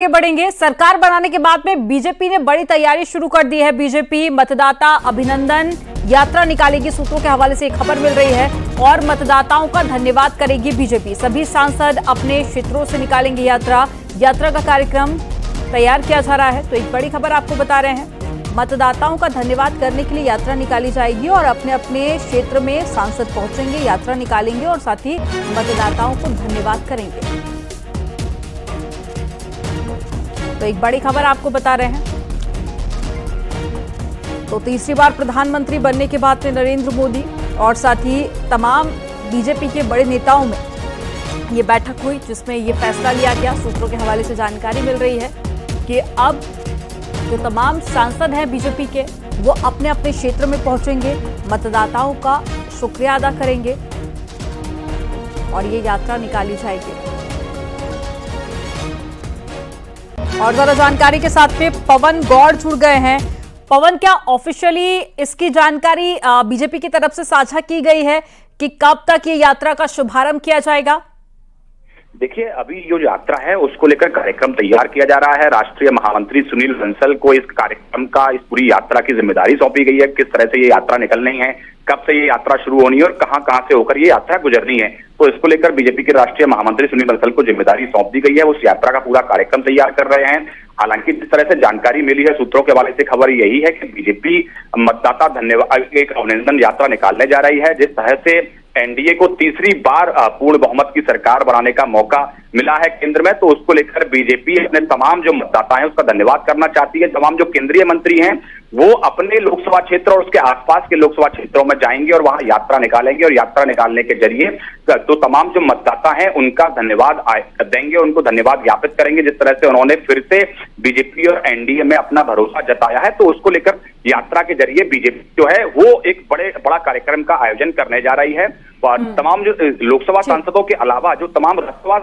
आगे बढ़ेंगे। सरकार बनाने के बाद में बीजेपी ने बड़ी तैयारी शुरू कर दी है। बीजेपी मतदाता अभिनंदन यात्रा निकालेगी, सूत्रों के हवाले से एक खबर मिल रही है, और मतदाताओं का धन्यवाद करेगी बीजेपी। सभी सांसद अपने क्षेत्रों से निकालेंगे यात्रा का कार्यक्रम तैयार किया जा रहा है। तो एक बड़ी खबर आपको बता रहे हैं, मतदाताओं का धन्यवाद करने के लिए यात्रा निकाली जाएगी और अपने अपने क्षेत्र में सांसद पहुंचेंगे, यात्रा निकालेंगे और साथ ही मतदाताओं को धन्यवाद करेंगे। तो एक बड़ी खबर आपको बता रहे हैं। तो तीसरी बार प्रधानमंत्री बनने के बाद में नरेंद्र मोदी और साथ ही तमाम बीजेपी के बड़े नेताओं में ये बैठक हुई, जिसमें ये फैसला लिया गया। सूत्रों के हवाले से जानकारी मिल रही है कि अब जो तमाम सांसद हैं बीजेपी के, वो अपने अपने क्षेत्र में पहुंचेंगे, मतदाताओं का शुक्रिया अदा करेंगे और ये यात्रा निकाली जाएगी। और ज्यादा जानकारी के साथ में पवन गौड़ जुड़ गए हैं। पवन, क्या ऑफिशियली इसकी जानकारी बीजेपी की तरफ से साझा की गई है कि कब तक ये यात्रा का शुभारंभ किया जाएगा? देखिए, अभी जो यात्रा है उसको लेकर कार्यक्रम तैयार किया जा रहा है। राष्ट्रीय महामंत्री सुनील बंसल को इस कार्यक्रम का, इस पूरी यात्रा की जिम्मेदारी सौंपी गई है। किस तरह से ये यात्रा निकलनी है, कब से ये यात्रा शुरू होनी है और कहां कहां से होकर ये यात्रा गुजरनी है, तो इसको लेकर बीजेपी के राष्ट्रीय महामंत्री सुनील बंसल को जिम्मेदारी सौंप दी गई है। उस यात्रा का पूरा कार्यक्रम तैयार कर रहे हैं। हालांकि जिस तरह से जानकारी मिली है, सूत्रों के हवाले से खबर यही है कि बीजेपी मतदाता धन्यवाद एक अभिनंदन यात्रा निकालने जा रही है। जिस तरह से एनडीए को तीसरी बार पूर्ण बहुमत की सरकार बनाने का मौका मिला है केंद्र में, तो उसको लेकर बीजेपी अपने तमाम जो मतदाता हैं उसका धन्यवाद करना चाहती है। तमाम जो केंद्रीय मंत्री हैं वो अपने लोकसभा क्षेत्र और उसके आसपास के लोकसभा क्षेत्रों में जाएंगे और वहां यात्रा निकालेंगे और यात्रा निकालने के जरिए तो तमाम जो मतदाता हैं उनका धन्यवाद देंगे, उनको धन्यवाद ज्ञापित करेंगे। जिस तरह से उन्होंने फिर से बीजेपी और एनडीए में अपना भरोसा जताया है, तो उसको लेकर यात्रा के जरिए बीजेपी जो है वो एक बड़ा कार्यक्रम का आयोजन करने जा रही है। और तमाम जो लोकसभा सांसदों के अलावा जो तमाम राज्यसभा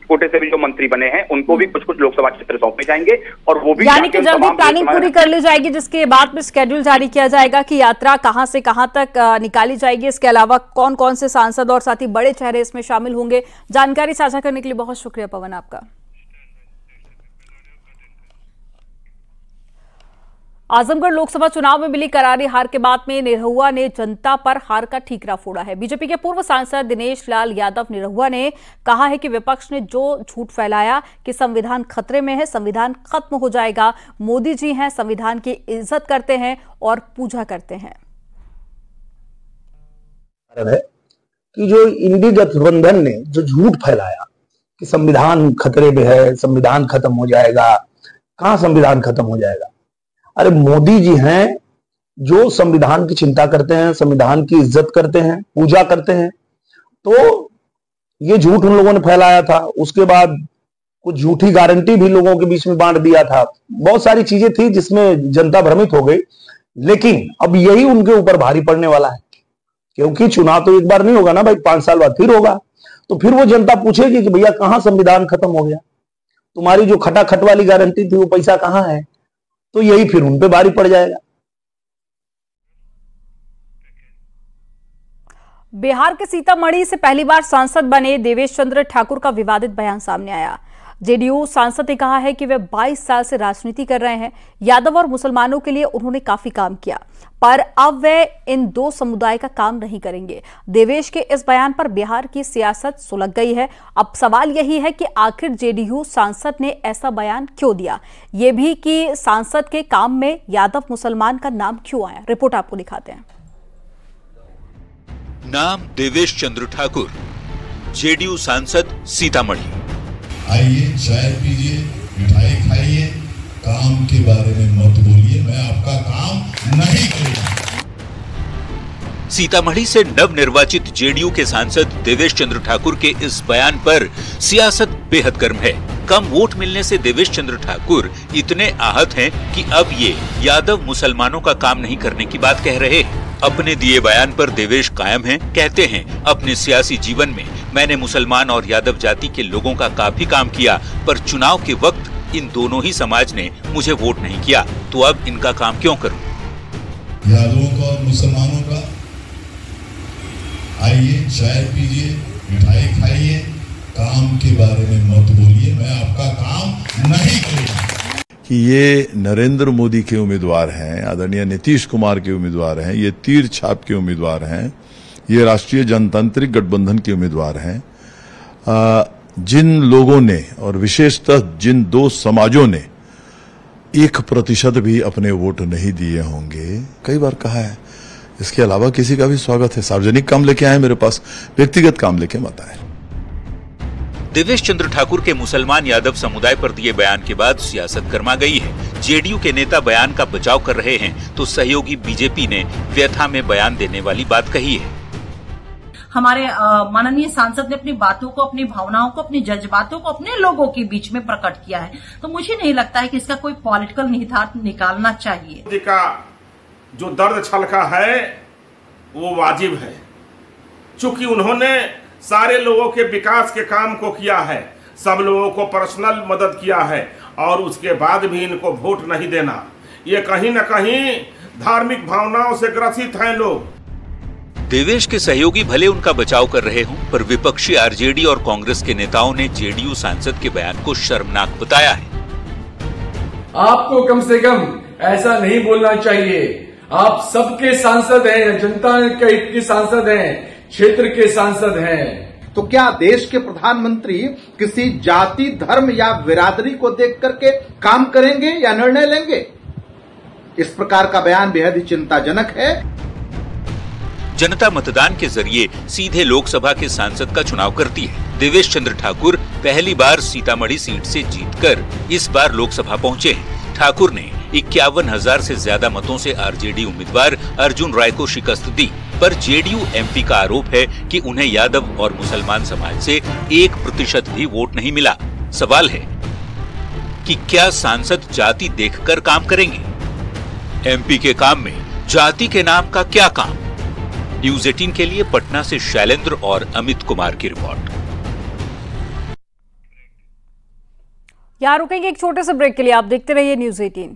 कोटे से भी जो मंत्री बने हैं उनको भी कुछ कुछ लोकसभा क्षेत्र सौंपे जाएंगे और वो भी यानी कि जल्दी प्लानिंग पूरी कर ली जाएगी, जिसके बाद में शेड्यूल जारी किया जाएगा कि यात्रा कहां से कहां तक निकाली जाएगी। इसके अलावा कौन कौन से सांसद और साथ ही बड़े चेहरे इसमें शामिल होंगे। जानकारी साझा करने के लिए बहुत शुक्रिया पवन आपका। आजमगढ़ लोकसभा चुनाव में मिली करारी हार के बाद में निरहुआ ने जनता पर हार का ठीकरा फोड़ा है। बीजेपी के पूर्व सांसद दिनेश लाल यादव निरहुआ ने कहा है कि विपक्ष ने जो झूठ फैलाया कि संविधान खतरे में है, संविधान खत्म हो जाएगा। मोदी जी हैं, संविधान की इज्जत करते हैं और पूजा करते हैं। है कि जो इंडी गठबंधन ने जो झूठ फैलाया कि संविधान खतरे में है, संविधान खत्म हो जाएगा, कहां संविधान खत्म हो जाएगा? अरे मोदी जी हैं जो संविधान की चिंता करते हैं, संविधान की इज्जत करते हैं, पूजा करते हैं। तो ये झूठ उन लोगों ने फैलाया था। उसके बाद कुछ झूठी गारंटी भी लोगों के बीच में बांट दिया था। बहुत सारी चीजें थी जिसमें जनता भ्रमित हो गई। लेकिन अब यही उनके ऊपर भारी पड़ने वाला है, क्योंकि चुनाव तो एक बार नहीं होगा ना भाई, 5 साल बाद फिर होगा। तो फिर वो जनता पूछेगी कि भैया कहां संविधान खत्म हो गया, तुम्हारी जो खटाखट वाली गारंटी थी वो पैसा कहां है? तो यही फिर उन पे भारी पड़ जाएगा। बिहार के सीतामढ़ी से पहली बार सांसद बने देवेश चंद्र ठाकुर का विवादित बयान सामने आया। जेडीयू सांसद ने कहा है कि वे 22 साल से राजनीति कर रहे हैं, यादव और मुसलमानों के लिए उन्होंने काफी काम किया, पर अब वे इन दो समुदाय का काम नहीं करेंगे। देवेश के इस बयान पर बिहार की सियासत सुलग गई है। अब सवाल यही है कि आखिर जेडीयू सांसद ने ऐसा बयान क्यों दिया, ये भी कि सांसद के काम में यादव मुसलमान का नाम क्यों आया। रिपोर्ट आपको दिखाते हैं। नाम देवेश चंद्र ठाकुर, जेडीयू सांसद सीतामढ़ी। आइए चाय पीजिए, मिठाई खाइए, काम के बारे में मत बोलिए, मैं आपका काम नहीं करूंगा। सीतामढ़ी से नवनिर्वाचित जेडीयू के सांसद देवेश चंद्र ठाकुर के इस बयान पर सियासत बेहद गर्म है। कम वोट मिलने से देवेश चंद्र ठाकुर इतने आहत हैं कि अब ये यादव मुसलमानों का काम नहीं करने की बात कह रहे हैं। अपने दिए बयान पर देवेश कायम हैं, कहते हैं अपने सियासी जीवन में मैंने मुसलमान और यादव जाति के लोगों का काफी काम किया, पर चुनाव के वक्त इन दोनों ही समाज ने मुझे वोट नहीं किया, तो अब इनका काम क्यों करूं? यादवों का और मुसलमानों का आइए चाय पीजिए, मिठाई खाइए, काम के बारे में मत बोलिए, मैं आपका काम नहीं करूंगा। कि ये नरेंद्र मोदी के उम्मीदवार हैं, आदरणीय नीतीश कुमार के उम्मीदवार हैं, ये तीर छाप के उम्मीदवार हैं, ये राष्ट्रीय जनतांत्रिक गठबंधन के उम्मीदवार हैं। जिन लोगों ने और विशेषतः जिन दो समाजों ने 1% भी अपने वोट नहीं दिए होंगे, कई बार कहा है, इसके अलावा किसी का भी स्वागत है। सार्वजनिक काम लेके आए मेरे पास, व्यक्तिगत काम लेके मत आए। देवेश चंद्र ठाकुर के मुसलमान यादव समुदाय पर दिए बयान के बाद सियासत गर्मा गई है। जेडीयू के नेता बयान का बचाव कर रहे हैं तो सहयोगी बीजेपी ने व्यथा में बयान देने वाली बात कही है। हमारे माननीय सांसद ने अपनी बातों को, अपनी भावनाओं को, अपनी जज्बातों को अपने लोगों के बीच में प्रकट किया है, तो मुझे नहीं लगता है कि इसका कोई पॉलिटिकल निहितार्थ निकालना चाहिए। का जो दर्द छलका है वो वाजिब है, चूंकि उन्होंने सारे लोगों के विकास के काम को किया है, सब लोगों को पर्सनल मदद किया है, और उसके बाद भी इनको वोट नहीं देना, ये कहीं न कहीं धार्मिक भावनाओं से ग्रसित हैं लोग। देवेश के सहयोगी भले उनका बचाव कर रहे हों, पर विपक्षी आरजेडी और कांग्रेस के नेताओं ने जेडीयू सांसद के बयान को शर्मनाक बताया है। आपको कम से कम ऐसा नहीं बोलना चाहिए। आप सबके सांसद हैं, जनता के हित के सांसद हैं, क्षेत्र के सांसद हैं। तो क्या देश के प्रधानमंत्री किसी जाति, धर्म या बिरादरी को देख करके काम करेंगे या निर्णय लेंगे? इस प्रकार का बयान बेहद ही चिंताजनक है। जनता मतदान के जरिए सीधे लोकसभा के सांसद का चुनाव करती है। देवेश चंद्र ठाकुर पहली बार सीतामढ़ी सीट से जीतकर इस बार लोकसभा पहुंचे हैं। ठाकुर ने 51,000 से ज्यादा मतों से आरजेडी उम्मीदवार अर्जुन राय को शिकस्त दी, पर जेडीयू एमपी का आरोप है कि उन्हें यादव और मुसलमान समाज से 1% भी वोट नहीं मिला। सवाल है कि क्या सांसद जाति देखकर काम करेंगे? एमपी के काम में जाति के नाम का क्या काम? न्यूज 18 के लिए पटना से शैलेंद्र और अमित कुमार की रिपोर्ट। यहाँ रुकेंगे एक छोटे से ब्रेक के लिए, आप देखते रहिए न्यूज 18।